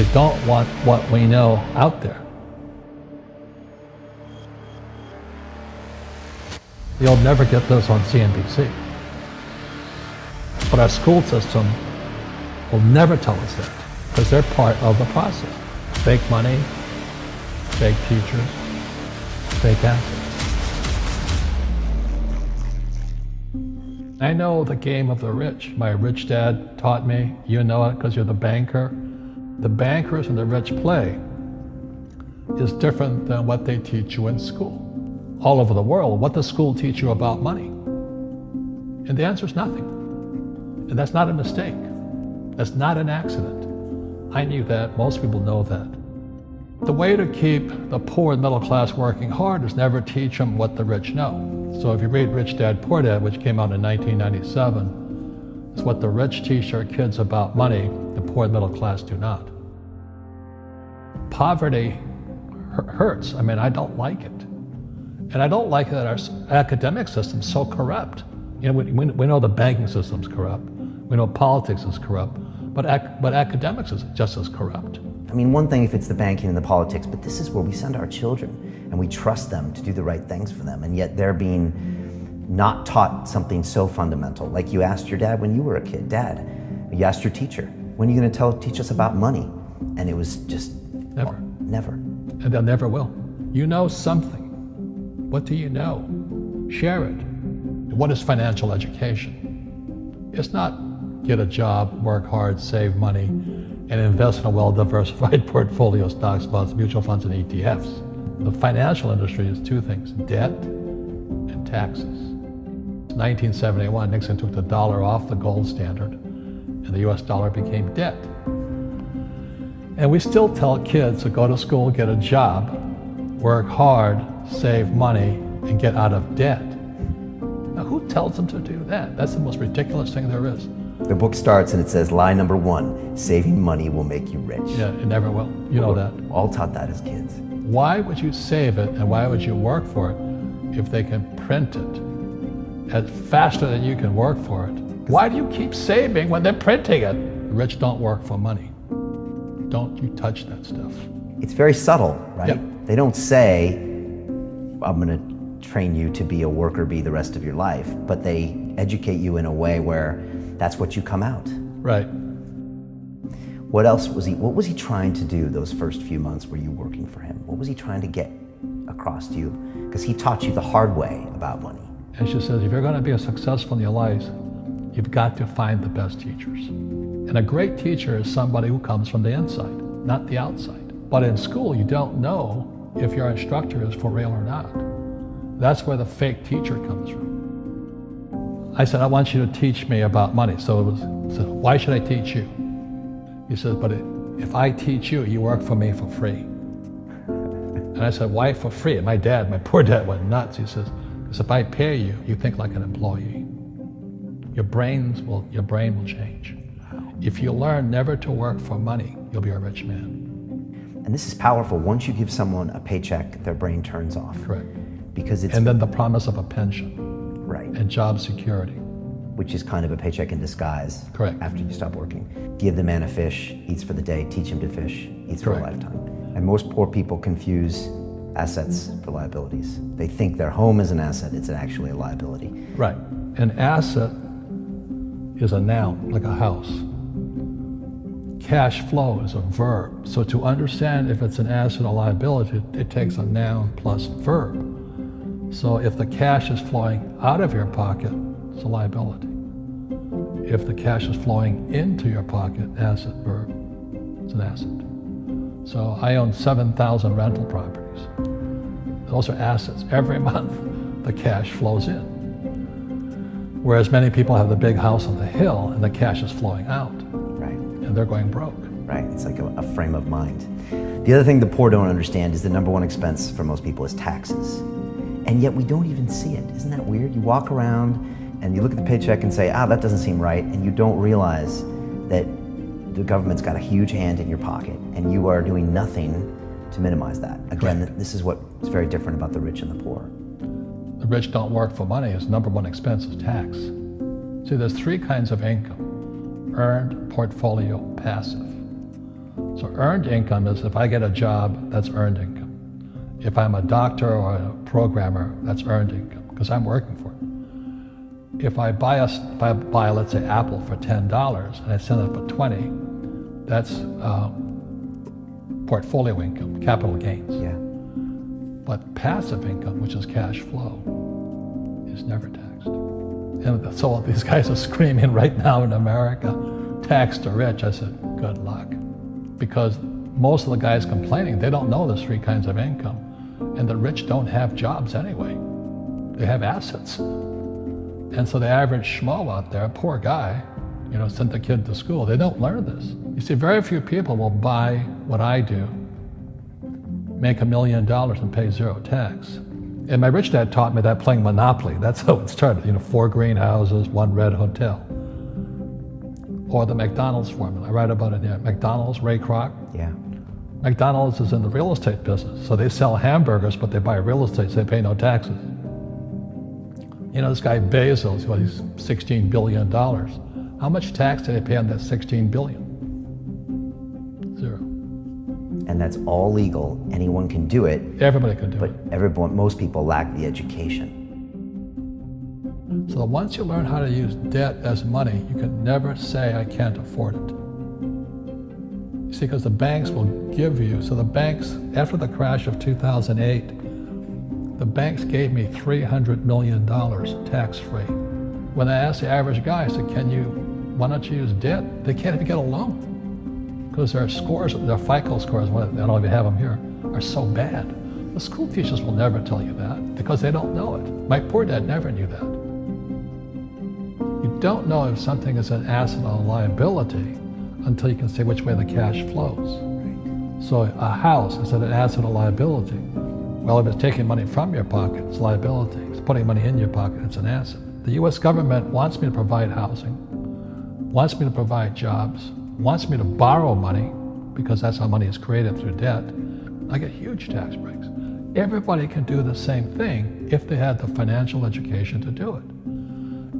They don't want what we know out there. You'll never get this on CNBC. But our school system will never tell us that, because they're part of the process. Fake money, fake teachers, fake assets. I know the game of the rich. My rich dad taught me. You know it because you're the banker. The bankers and the rich play is different than what they teach you in school. All over the world, what does school teach you about money? And the answer is nothing. And that's not a mistake. That's not an accident. I knew that. Most people know that. The way to keep the poor and middle class working hard is never teach them what the rich know. So if you read Rich Dad, Poor Dad, which came out in 1997, it's what the rich teach their kids about money, the poor and middle class do not. Poverty hurts. I mean, I don't like it. And I don't like that our academic system's so corrupt. You know, we know the banking system's corrupt. We know politics is corrupt. But academics is just as corrupt. I mean, one thing if it's the banking and the politics, but this is where we send our children and we trust them to do the right things for them, and yet they're being not taught something so fundamental. Like you asked your dad when you were a kid, Dad, you asked your teacher, when are you going to teach us about money? And it was just never. Never. And they'll never will. You know something. What do you know? Share it. What is financial education? It's not get a job, work hard, save money, and invest in a well-diversified portfolio of stocks, bonds, mutual funds, and ETFs. The financial industry is two things, debt and taxes. In 1971, Nixon took the dollar off the gold standard, and the US dollar became debt. And we still tell kids to go to school, get a job, work hard, save money, and get out of debt. Now, who tells them to do that? That's the most ridiculous thing there is. The book starts and it says, lie number 1, saving money will make you rich. Yeah, it never will. You know that. All taught that as kids. Why would you save it and why would you work for it if they can print it faster than you can work for it? Why do you keep saving when they're printing it? The rich don't work for money. Don't you touch that stuff. It's very subtle, right? Yep. They don't say, I'm going to train you to be a worker bee the rest of your life, but they educate you in a way where that's what you come out. Right. What else was what was he trying to do those first few months were you working for him? What was he trying to get across to you? Because he taught you the hard way about money. And she says, if you're going to be successful in your life, you've got to find the best teachers. And a great teacher is somebody who comes from the inside, not the outside. But in school, you don't know if your instructor is for real or not. That's where the fake teacher comes from. I said, I want you to teach me about money. So why should I teach you? He said, but if I teach you, you work for me for free. And I said, why for free? And my poor dad went nuts. He says, because if I pay you, you think like an employee. Your brain will change. If you learn never to work for money, you'll be a rich man. And this is powerful. Once you give someone a paycheck, their brain turns off. Correct. Because it's... And then the promise of a pension. Right. And job security. Which is kind of a paycheck in disguise. Correct. After you stop working. Give the man a fish, eats for the day, teach him to fish, eats for a lifetime. And most poor people confuse assets for liabilities. They think their home is an asset, it's actually a liability. Right. An asset is a noun, like a house. Cash flow is a verb. So to understand if it's an asset or liability, it takes a noun plus verb. So if the cash is flowing out of your pocket, it's a liability. If the cash is flowing into your pocket, asset, verb, it's an asset. So I own 7,000 rental properties. Those are assets. Every month, the cash flows in. Whereas many people have the big house on the hill and the cash is flowing out. Right. And they're going broke. Right, it's like a frame of mind. The other thing the poor don't understand is the number 1 expense for most people is taxes. And yet we don't even see it. Isn't that weird? You walk around and you look at the paycheck and say, that doesn't seem right, and you don't realize that the government's got a huge hand in your pocket and you are doing nothing to minimize that. Again, this is what's very different about the rich and the poor. The rich don't work for money. His number 1 expense is tax. See, there's 3 kinds of income: earned, portfolio, passive. So earned income is if I get a job, that's earned income. If I'm a doctor or a programmer, that's earned income because I'm working for it. If I buy, let's say, Apple for $10 and I sell it for $20, that's portfolio income, capital gains. Yeah. But passive income, which is cash flow, is never taxed. And so these guys are screaming right now in America, tax the rich. I said, good luck. Because most of the guys complaining, they don't know there's three kinds of income. And the rich don't have jobs anyway. They have assets. And so the average schmo out there, poor guy, sent the kid to school. They don't learn this. You see, very few people will buy what I do, make $1 million and pay zero tax. And my rich dad taught me that playing Monopoly. That's how it started. 4 greenhouses, 1 red hotel. Or the McDonald's formula. I write about it here. McDonald's, Ray Kroc. Yeah. McDonald's is in the real estate business. So they sell hamburgers, but they buy real estate, so they pay no taxes. This guy Bezos, he's $16 billion. How much tax did they pay on that $16 billion? Zero. And that's all legal. Anyone can do it. Everybody can do it. But most people lack the education. So once you learn how to use debt as money, you can never say, I can't afford it. You see, because the banks will give you, so the banks, after the crash of 2008, the banks gave me $300 million tax-free. When I asked the average guy, I said, why don't you use debt? They can't even get a loan because their scores, their FICO scores, I don't know if you have them here, are so bad. The school teachers will never tell you that because they don't know it. My poor dad never knew that. You don't know if something is an asset or a liability until you can say which way the cash flows. So a house, is it an asset or liability? Well, if it's taking money from your pocket, it's liability. If it's putting money in your pocket, it's an asset. The US government wants me to provide housing, wants me to provide jobs, wants me to borrow money because that's how money is created through debt. I get huge tax breaks. Everybody can do the same thing if they had the financial education to do it.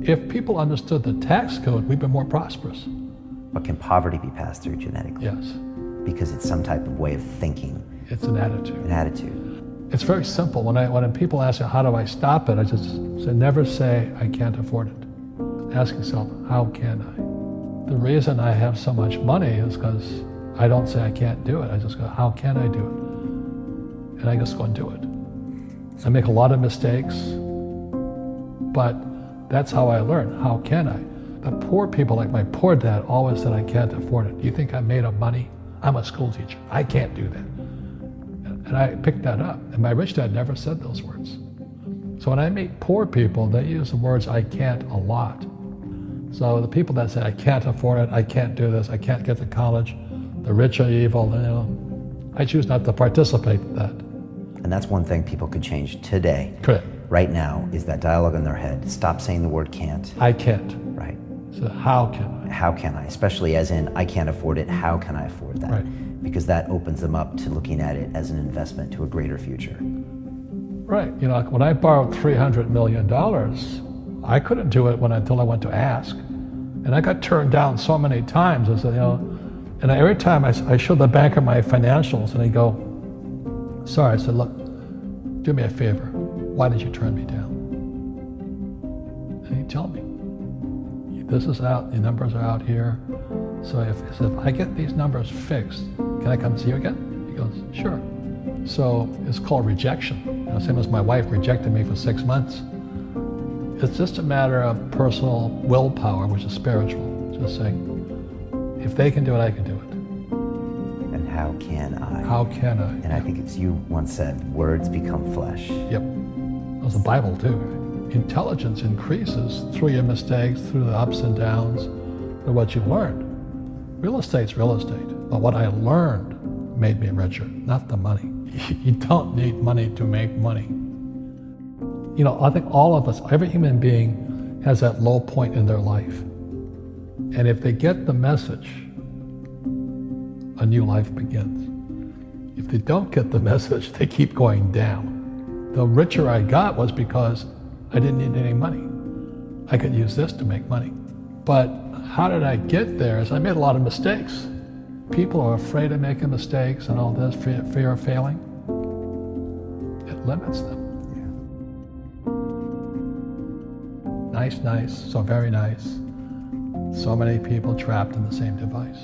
If people understood the tax code, we'd be more prosperous. But can poverty be passed through genetically? Yes. Because it's some type of way of thinking. It's an attitude. An attitude. It's very simple. When people ask me, how do I stop it? I just say, never say, I can't afford it. Ask yourself, how can I? The reason I have so much money is because I don't say I can't do it. I just go, how can I do it? And I just go and do it. I make a lot of mistakes, but that's how I learn. How can I? The poor people, like my poor dad, always said, I can't afford it. Do you think I'm made of money? I'm a school teacher. I can't do that. And I picked that up. And my rich dad never said those words. So when I meet poor people, they use the words I can't a lot. So the people that say, I can't afford it, I can't do this, I can't get to college, the rich are evil, I choose not to participate in that. And that's one thing people could change today. Correct. Right now is that dialogue in their head. Stop saying the word can't. I can't. Right. So how can I? How can I? Especially as in, I can't afford it, how can I afford that? Right. Because that opens them up to looking at it as an investment to a greater future. Right. When I borrowed $300 million, I couldn't do it until I went to ask. And I got turned down so many times. I said, and every time I showed the banker my financials and he'd go, sorry. I said, look, do me a favor. Why did you turn me down? And he'd tell me, this is out, the numbers are out here. So if I get these numbers fixed, can I come see you again? He goes, sure. So it's called rejection. Same as my wife rejected me for 6 months. It's just a matter of personal willpower, which is spiritual. Just saying, if they can do it, I can do it. And how can I? How can I? And I think as you once said, words become flesh. Yep. That was the Bible too. Intelligence increases through your mistakes, through the ups and downs, through what you learned. Real estate's real estate, but what I learned made me richer, not the money. You don't need money to make money. I think all of us, every human being has that low point in their life. And if they get the message, a new life begins. If they don't get the message, they keep going down. The richer I got was because I didn't need any money. I could use this to make money. But how did I get there? Is I made a lot of mistakes. people are afraid of making mistakes and all this, fear of failing, it limits them. Nice, so very nice. So many people trapped in the same device.